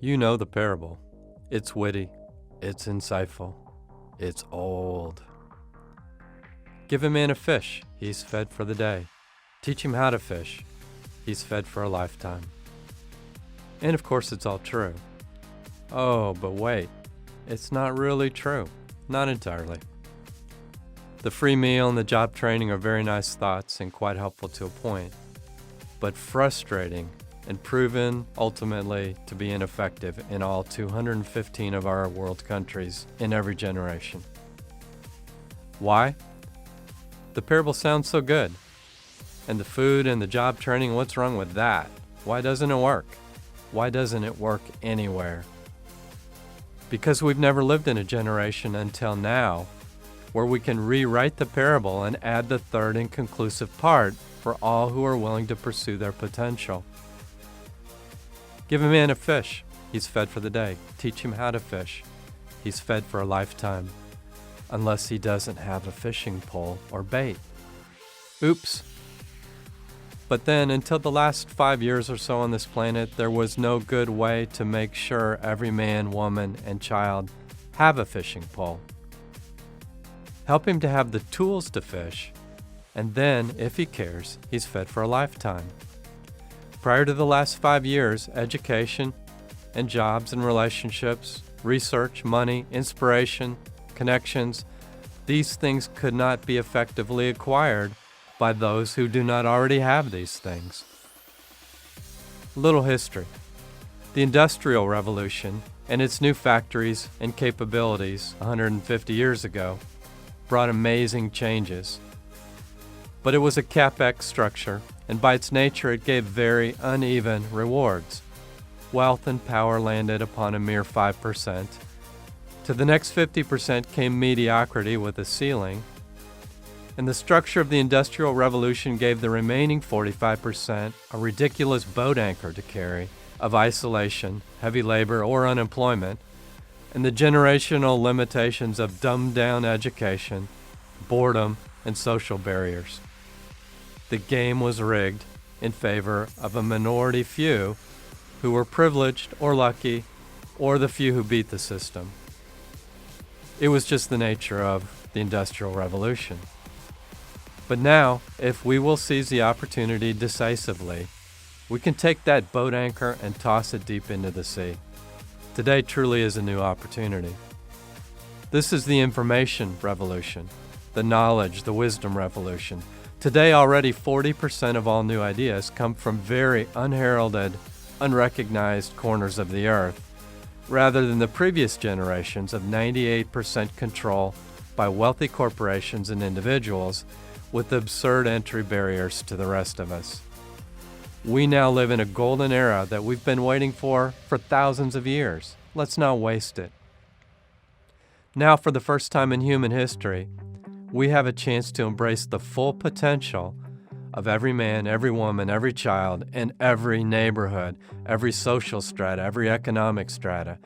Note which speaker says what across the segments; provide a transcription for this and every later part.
Speaker 1: You know the parable. It's witty, it's insightful, it's old. Give a man a fish, he's fed for the day. Teach him how to fish, he's fed for a lifetime. And of course it's all true. Oh, but wait, it's not really true. Not entirely. The free meal and the job training are very nice thoughts and quite helpful to a point, but frustrating and proven ultimately to be ineffective in all 215 of our world countries in every generation. Why? The parable sounds so good. And the food and the job training, what's wrong with that? Why doesn't it work? Why doesn't it work anywhere? Because we've never lived in a generation until now where we can rewrite the parable and add the third and conclusive part for all who are willing to pursue their potential. Give a man a fish, he's fed for the day. Teach him how to fish, he's fed for a lifetime. Unless he doesn't have a fishing pole or bait. Oops. But then, until the last 5 years or so on this planet, there was no good way to make sure every man, woman, and child have a fishing pole. Help him to have the tools to fish, and then, if he cares, he's fed for a lifetime. Prior to the last 5 years, education and jobs and relationships, research, money, inspiration, connections, these things could not be effectively acquired by those who do not already have these things. Little history. The Industrial Revolution and its new factories and capabilities 150 years ago brought amazing changes. But it was a CapEx structure, and by its nature it gave very uneven rewards. Wealth and power landed upon a mere 5%. To the next 50% came mediocrity with a ceiling, and the structure of the Industrial Revolution gave the remaining 45% a ridiculous boat anchor to carry of isolation, heavy labor, or unemployment, and the generational limitations of dumbed-down education, boredom, and social barriers. The game was rigged in favor of a minority few who were privileged or lucky, or the few who beat the system. It was just the nature of the Industrial Revolution. But now, if we will seize the opportunity decisively, we can take that boat anchor and toss it deep into the sea. Today truly is a new opportunity. This is the information revolution, the knowledge, the wisdom revolution. Today already 40% of all new ideas come from very unheralded, unrecognized corners of the earth, rather than the previous generations of 98% control by wealthy corporations and individuals with absurd entry barriers to the rest of us. We now live in a golden era that we've been waiting for thousands of years. Let's not waste it. Now, for the first time in human history, we have a chance to embrace the full potential of every man, every woman, every child, in every neighborhood, every social strata, every economic strata.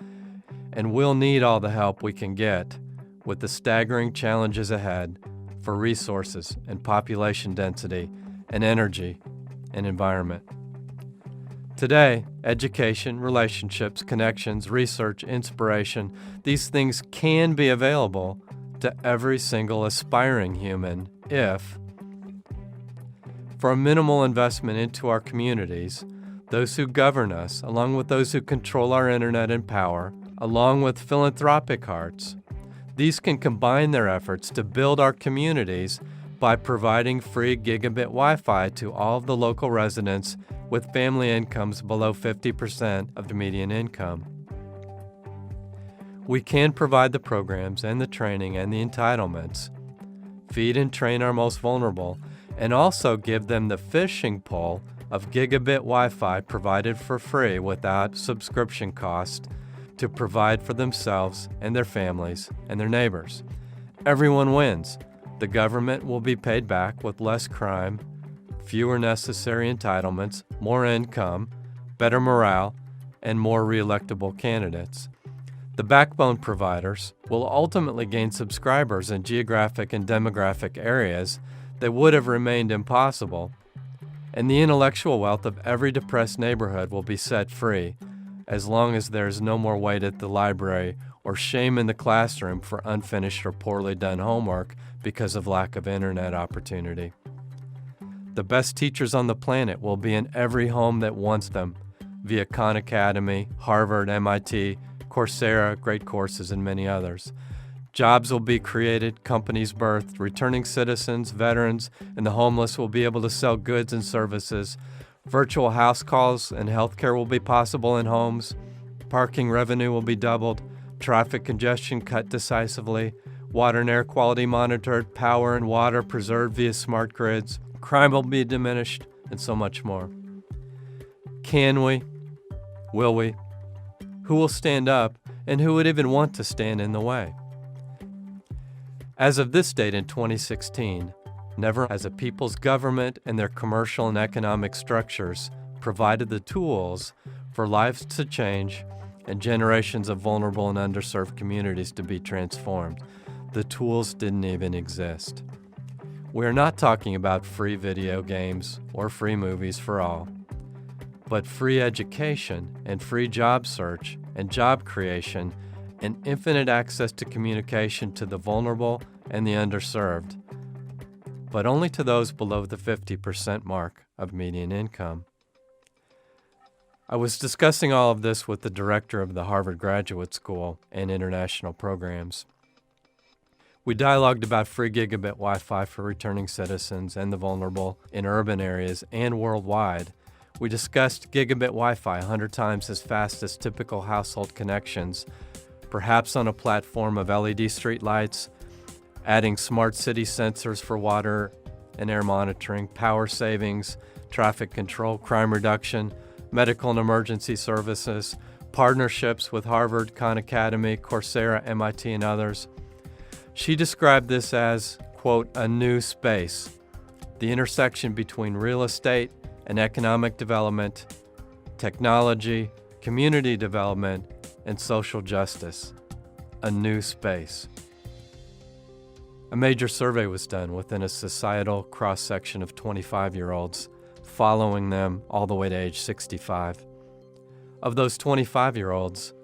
Speaker 1: And we'll need all the help we can get with the staggering challenges ahead for resources and population density and energy and environment. Today, education, relationships, connections, research, inspiration, these things can be available to every single aspiring human if, for a minimal investment into our communities, those who govern us, along with those who control our internet and power, along with philanthropic hearts, these can combine their efforts to build our communities by providing free Gigabit Wi-Fi to all of the local residents with family incomes below 50% of the median income. We can provide the programs and the training and the entitlements, feed and train our most vulnerable, and also give them the fishing pole of Gigabit Wi-Fi provided for free without subscription cost to provide for themselves and their families and their neighbors. Everyone wins. The government will be paid back with less crime, fewer necessary entitlements, more income, better morale, and more re-electable candidates. The backbone providers will ultimately gain subscribers in geographic and demographic areas that would have remained impossible, and the intellectual wealth of every depressed neighborhood will be set free, as long as there is no more wait at the library or shame in the classroom for unfinished or poorly done homework because of lack of internet opportunity. The best teachers on the planet will be in every home that wants them via Khan Academy, Harvard, MIT, Coursera, great courses, and many others. Jobs will be created, companies birthed, returning citizens, veterans, and the homeless will be able to sell goods and services. Virtual house calls and healthcare will be possible in homes. Parking revenue will be doubled. Traffic congestion cut decisively. Water and air quality monitored. Power and water preserved via smart grids. Crime will be diminished, and so much more. Can we? Will we? Who will stand up, and who would even want to stand in the way? As of this date in 2016, never has a people's government and their commercial and economic structures provided the tools for lives to change and generations of vulnerable and underserved communities to be transformed. The tools didn't even exist. We're not talking about free video games or free movies for all, but free education and free job search and job creation and infinite access to communication to the vulnerable and the underserved, but only to those below the 50% mark of median income. I was discussing all of this with the director of the Harvard Graduate School and International Programs. We dialogued about free gigabit Wi-Fi for returning citizens and the vulnerable in urban areas and worldwide. We discussed gigabit Wi-Fi 100 times as fast as typical household connections, perhaps on a platform of LED streetlights, adding smart city sensors for water and air monitoring, power savings, traffic control, crime reduction, medical and emergency services, partnerships with Harvard, Khan Academy, Coursera, MIT, and others. She described this as, quote, a new space, the intersection between real estate and economic development, technology, community development, and social justice. A new space. A major survey was done within a societal cross-section of 25-year-olds, following them all the way to age 65. Of those 25-year-olds,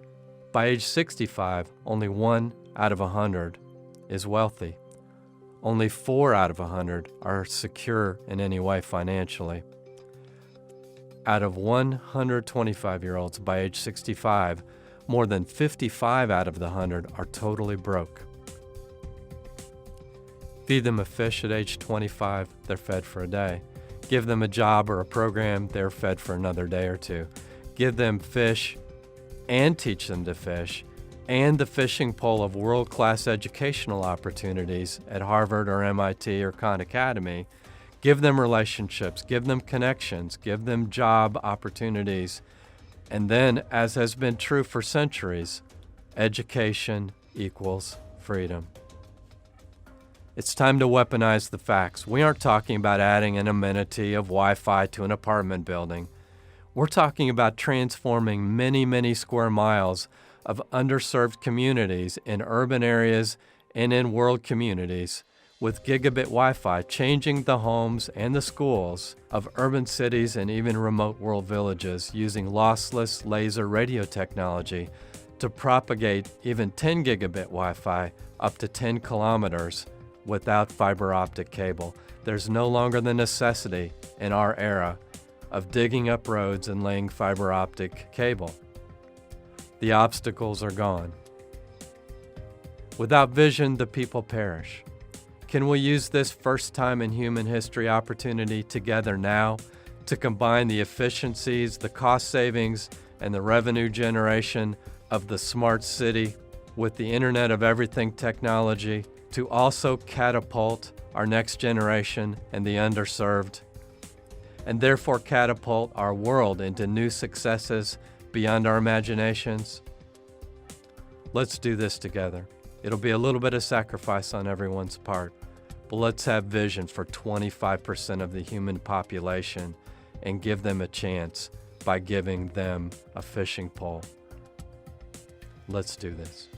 Speaker 1: by age 65, only 1 out of 100 is wealthy. Only 4 out of 100 are secure in any way financially. Out of 125-year-olds by age 65, more than 55 out of the 100 are totally broke. Feed them a fish at age 25, they're fed for a day. Give them a job or a program, they're fed for another day or two. Give them fish and teach them to fish, and the fishing pole of world-class educational opportunities at Harvard or MIT or Khan Academy. Give them relationships, give them connections, give them job opportunities, and then, as has been true for centuries, education equals freedom. It's time to weaponize the facts. We aren't talking about adding an amenity of Wi-Fi to an apartment building. We're talking about transforming many, many square miles of underserved communities in urban areas and in world communities with gigabit Wi-Fi, changing the homes and the schools of urban cities and even remote world villages using lossless laser radio technology to propagate even 10 gigabit Wi-Fi up to 10 kilometers without fiber optic cable. There's no longer the necessity in our era of digging up roads and laying fiber optic cable. The obstacles are gone. Without vision, the people perish. Can we use this first time in human history opportunity together now to combine the efficiencies, the cost savings, and the revenue generation of the smart city with the Internet of Everything technology to also catapult our next generation and the underserved, and therefore catapult our world into new successes beyond our imaginations? Let's do this together. It'll be a little bit of sacrifice on everyone's part, but let's have vision for 25% of the human population and give them a chance by giving them a fishing pole. Let's do this.